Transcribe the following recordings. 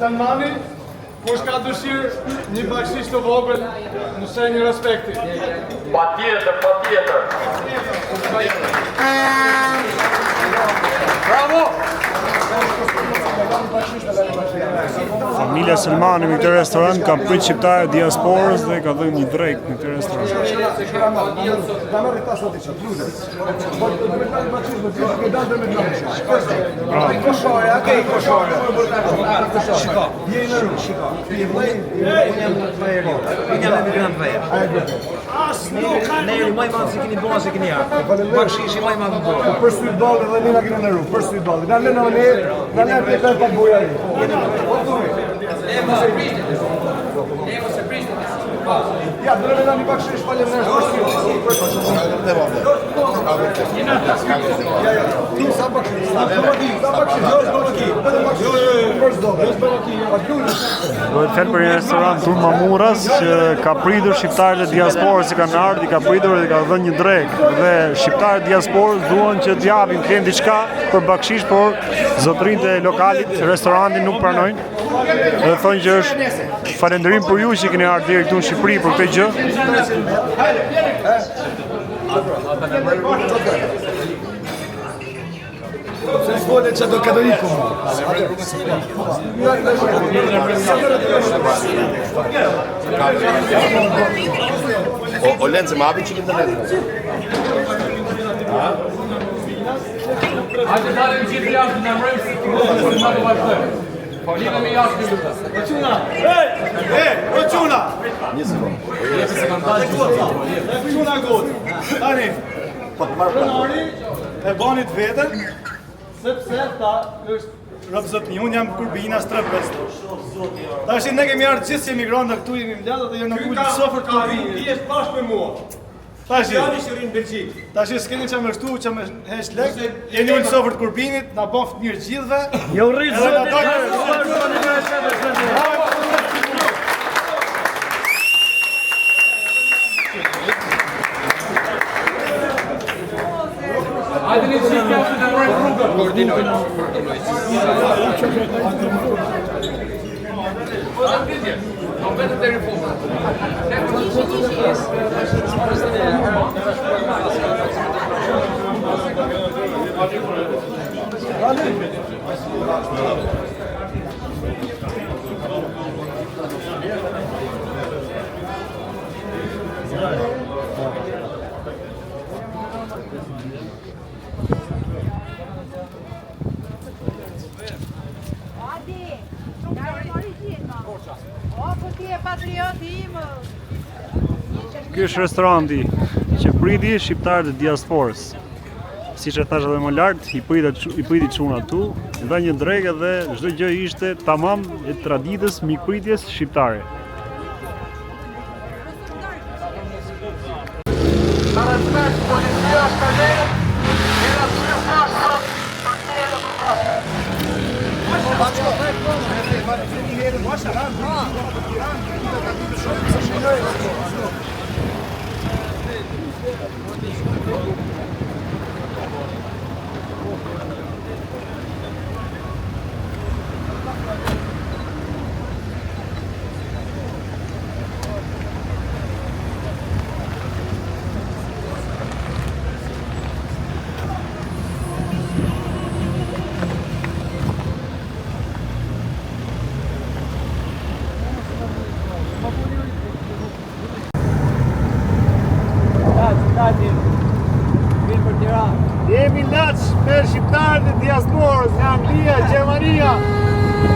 Salmani, kush ka dëshirë një bakshish të vogël në shenjë respekti. Patjetër. Bravo! Familja Selmani në këtë restorant ka prit shqiptarë diasporës dhe ka dhënë një drejk në këtë restorant. Ne jemi më i madh se keni bën se keni ardhur. Bakshishi më i madh në botë. Për syt ballë dhe ne na kemi në rrugë, për syt ballë. Na lënë ne, na lënë të kanë pa bujari. Ja, do të dani bakshish faleminderit për syt. Ti sa bakshish? Sa Duhet të fal për një restorant Tur Mamuras që ka pritur shqiptarët e diasporës që kanë ardhur, ka pritur dhe ka dhënë një drek. Dhe shqiptarët e diasporës duan që të japin kënd diçka për bakshish, por zotërinjtë e lokalit, restorantin nuk pranojnë. Dhe thonë që është falënderim për ju që keni ardhur deri këtu në Shqipëri për këtë gjë. Se s'vole që do katoliku. O Lenze, ma hapi që këtë letë? Hajde dalim gjithë jashtë në mrejmë si të më të vazhdojmë. Linë me jashtë në të. Rëquna! Rëquna! Një sekundë. Rëquna gotë. Tani, pronari e banit vetën, sepse ta është rëpëzotni, unë jam Kurbinas 3-5. Ta është ne kemi ardhë gjithë që emigranta këtu jemi mlladë dhe jënë në kujtë sofër Kurbini. Ti është bashkë me mua. Ta është s'keni që me shtu, që me hesh lek, jeni unë sofër të Kurbinit, na bon fëtë mirë gjithve. Jo rritë zotë! Hajde një gjithë jashtë në mrejmë rrugën. Koordinojnë. Non vedo te riforma. Ky është restoranti që priti shqiptarët e diasporës. Siç e thash edhe më lart, i priti çuna këtu, dha një drekë dhe çdo gjë ishte tamam e traditës mikpritjes shqiptare. Jemi laç me shqiptarët e diasporës nga Anglia, Gjermania,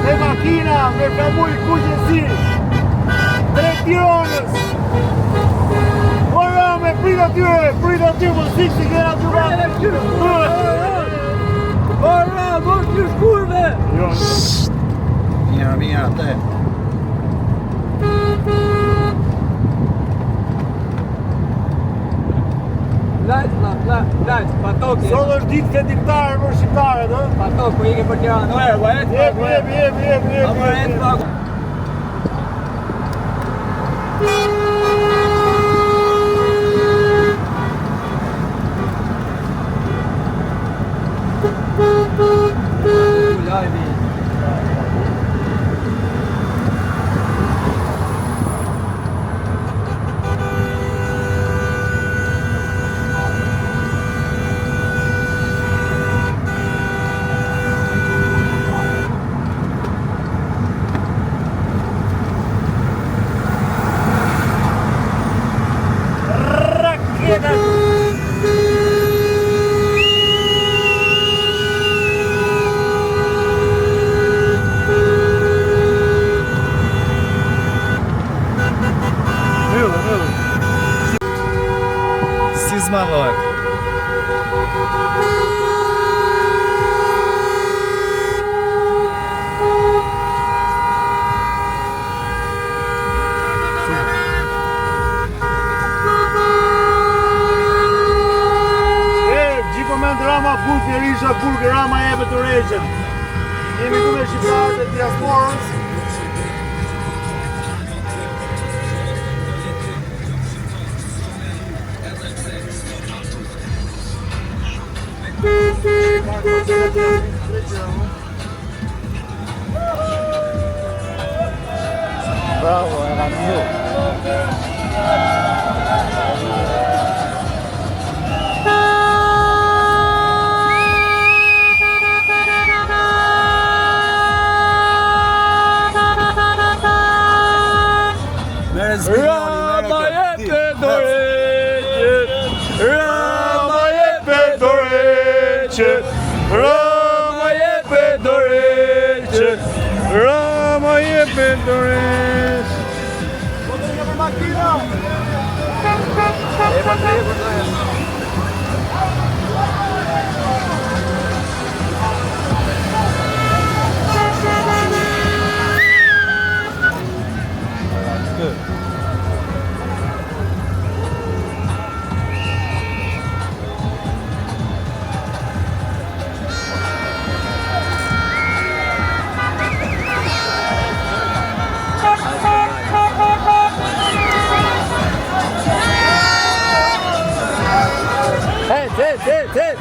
me makina, me famuj kuqësi, drejt Tiranës. Ora me prit atyre, po si që kena të Ora, mos të shkurve! Mira, te. Lajt, patoki. Sot është ditë vendimtare për shqiptarët, ë? Patok, po ike për Tiranë. Vajet. Jep. Si zmadhojt. Rama Buti, Risha Burgë, Rama Ebe të Reqen. Jemi këtu me shqiptarët e diasporës. Bravo, era mio. Rama jepe doreqet, Rama jepe doreqet, Rama jepe doreqet, Rama jepe doreqet. Hit!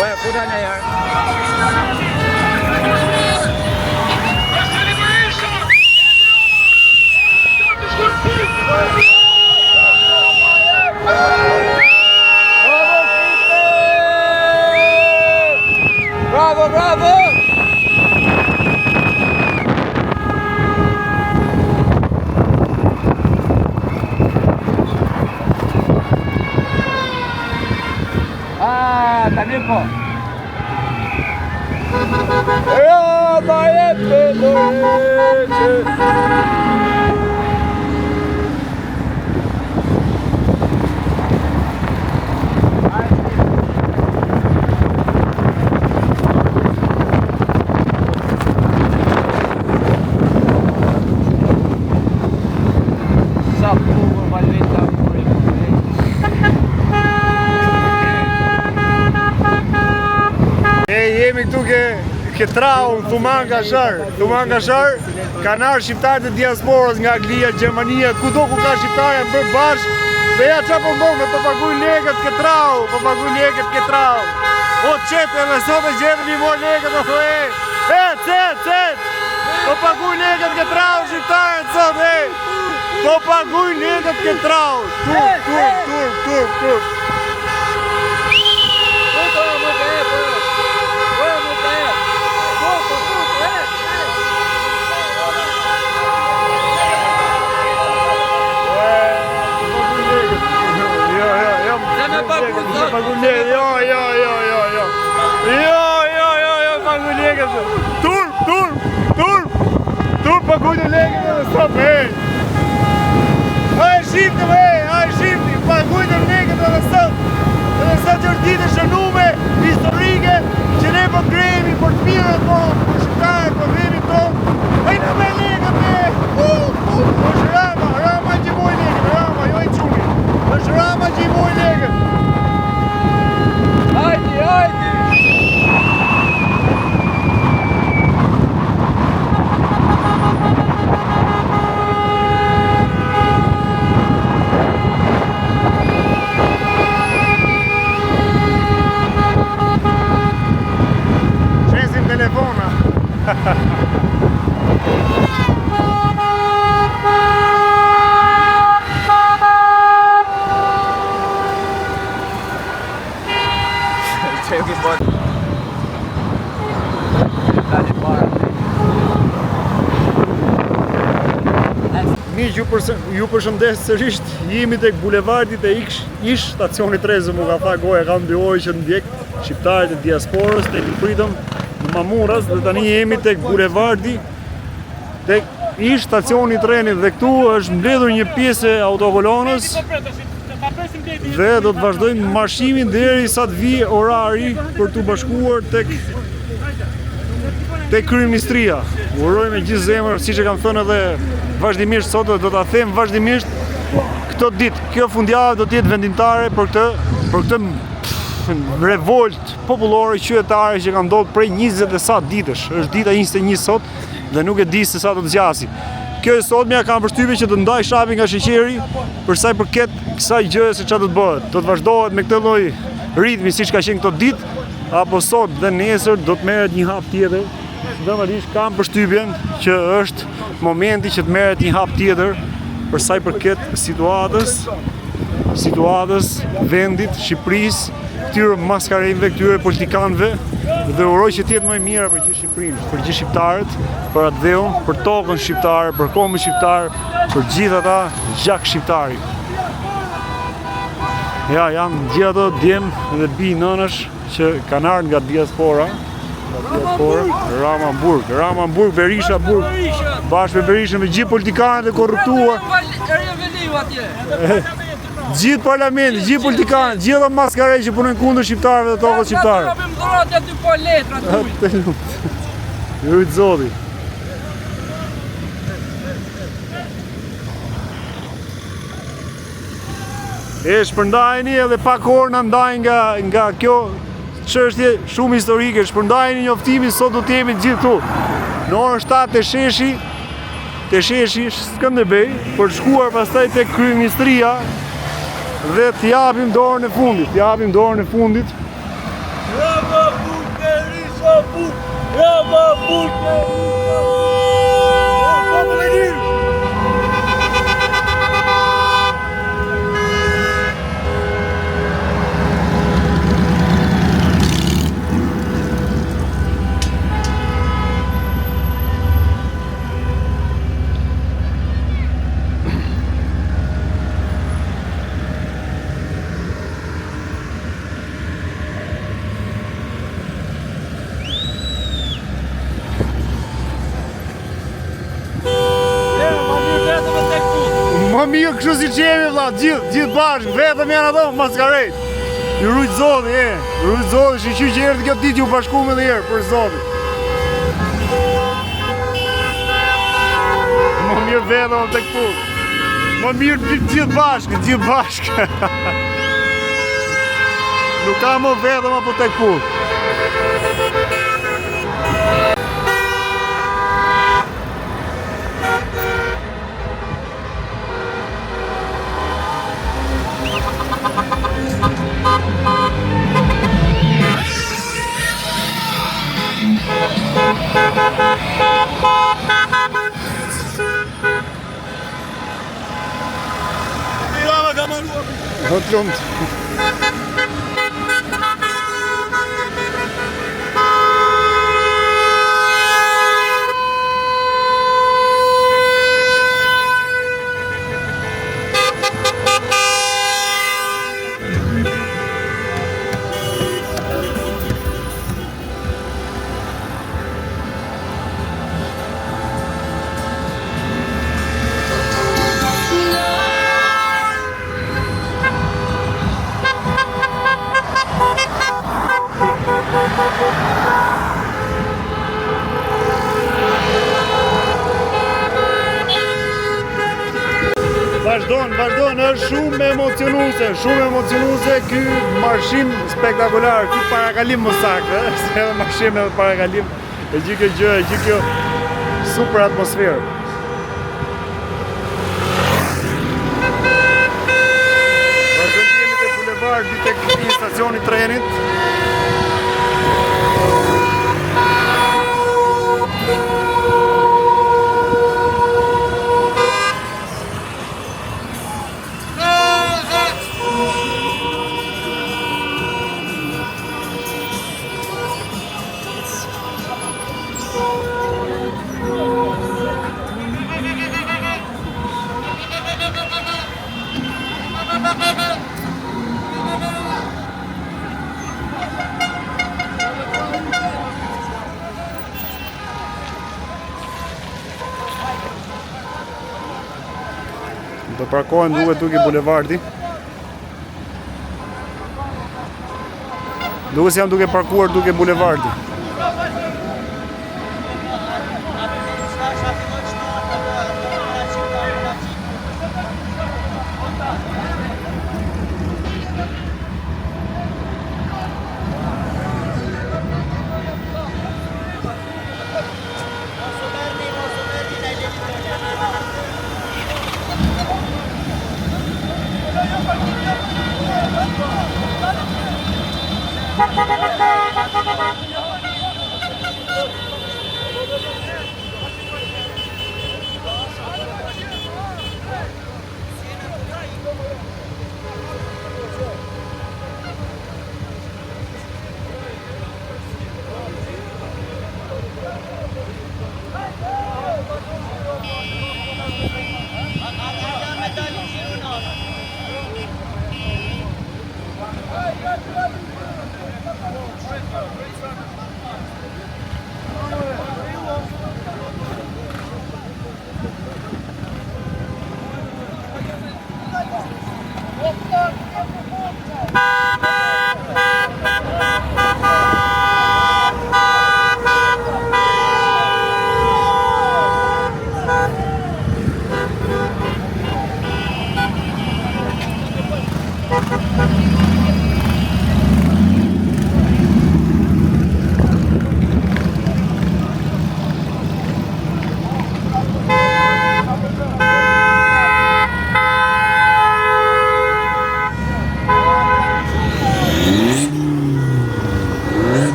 Ué, puta na yard. Bravo! Tani po. Rama jepe doreqet. Jemi këtu ke trau, Thumanga Shër, kanë ardhur shqiptarët e diasporës nga Anglia, Gjermania, kudo ku ka shqiptarë janë bërë bashkë. Dhe ja çfarë po bëjmë, po paguajnë lekët ke trau, O çetë edhe sot e gjetëm një mor lekët, o cet. Po paguajnë lekët ke trau shqiptarët sot, Po paguajnë lekët ke trau. Tur. Tur paguajnë lekët edhe sot, A e shifti, paguajnë lekët edhe sot. Edhe sot që është ditë e shënume, historike, që ne po gremi për të mirën tonë, për shqiptarët, për vendin tonë. Hajna me lekët, është Rama që i boj lekët, Rama, jo e qumi. Është Rama që i boj lekët. ju përshëndes sërish, jemi tek bulevardi të ish stacioni 3, mu ka tha goja kam 2 orë që ndjek shqiptarët e diasporës, tek pritëm në Mamuras dhe tani jemi tek bulevardi tek ish stacioni trenit dhe këtu është mbledhur një pjesë e autokolonës dhe do të vazhdojmë marshimin deri sa të vijë orari për të bashkuar tek kryeministria. Uroj me gjithë zemër, siç e kam thënë edhe vazhdimisht sot, do ta them vazhdimisht këtë ditë. Kjo fundjavë do të jetë vendimtare për këtë revolt popullore qytetare që ka ndodhur prej 20 e sa ditësh. Është dita 21 sot dhe nuk e di se sa do të zgjasi. Kjo e sotmja kam përshtypjen që të ndaj shapi nga sheqeri për sa i përket kësaj gjëje se çfarë do të bëhet. Do të vazhdohet me këtë lloj ritmi siç ka qenë këto ditë, apo sot dhe nesër do të merret një hap tjetër. Normalisht kam përshtypjen që është momenti që të merret një hap tjetër për sa i përket situatës vendit, Shqipërisë, këtyre maskareve, këtyre politikanëve dhe uroj që të jetë më e mira për gjithë Shqipërinë, për gjithë shqiptarët, për atë dheun, për tokën shqiptare, për kombin shqiptar, për gjithë ata gjak shqiptari. Ja, janë gjithë ato djem dhe bi nënësh që kanë ardhur nga diaspora. Ramanburg, Berisha Burg, bashkë me Berishën, me gjithë politikanët e korruptuar. Gjithë parlamenti, gjithë politikanët, gjithë ato maskare që punojnë kundër shqiptarëve dhe tokës shqiptare. Lutje Zoti. E shpërndajni edhe pak orë na ndajnë nga kjo çështje shumë historike, shpërndajni njoftimin sot do të jemi gjithë këtu. Në orën 7 te sheshi Skënderbej për të shkuar pastaj tek kryeministria dhe të japim dorën e fundit. Më mirë kështu si që jemi vlla, gjithë bashkë, vetëm janë ato maskarejt. Ju rujt Zoti, rujt Zoti, shiqyr që erdhi kjo ditë ju bashkuam edhe herë për Zotin. Më mirë vetëm tek punë. Më mirë gjithë bashkë. Nuk ka më vetëm apo tek punë. Hotlumt. Vazhdojnë, është shumë emocionuese ky marshim spektakular, ky parakalim më saktë, se edhe marshim edhe parakalim, e gjithë kjo gjë, e gjithë kjo super atmosferë. Vazhdojnë të jemi te bulevardi tek stacioni i trenit. Do parkohen duke bulevardi. Duke se jam duke parkuar duke bulevardi.